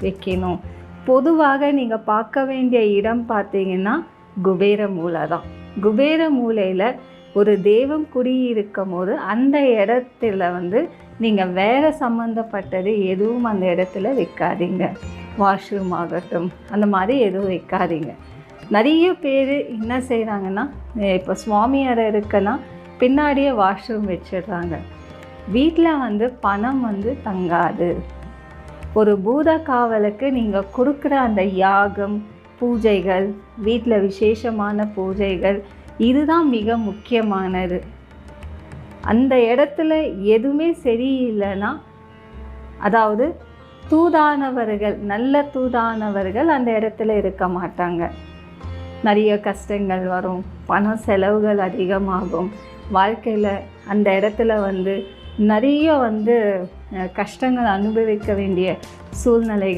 வைக்கணும். பொதுவாக நீங்கள் பார்க்க வேண்டிய இடம் பார்த்தீங்கன்னா குபேர மூலை தான். குபேர மூலையில் ஒரு தெய்வம் குடியிருக்கும் போது அந்த இடத்துல நீங்கள் வேறு சம்மந்தப்பட்டது எதுவும் அந்த இடத்துல வைக்காதீங்க. வாஷ்ரூம் ஆகட்டும், அந்த மாதிரி எதுவும் வைக்காதீங்க. நிறைய பேர் என்ன செய்கிறாங்கன்னா, இப்போ சுவாமி அறை இருக்குன்னா பின்னாடியே வாஷ்ரூம் வச்சிடுறாங்க. வீட்டில் பணம் தங்காது. ஒரு பூத காவலுக்கு நீங்கள் கொடுக்குற அந்த யாகம், பூஜைகள், வீட்டில் விசேஷமான பூஜைகள், இதுதான் மிக முக்கியமானது. அந்த இடத்துல எதுவுமே சரியில்லைன்னா, அதாவது தூதானவர்கள், நல்ல தூதானவர்கள் அந்த இடத்துல இருக்க மாட்டாங்க. நிறைய கஷ்டங்கள் வரும், பண செலவுகள் அதிகமாகும். வாழ்க்கையில் அந்த இடத்துல நிறைய கஷ்டங்கள் அனுபவிக்க வேண்டிய சூழ்நிலைகள்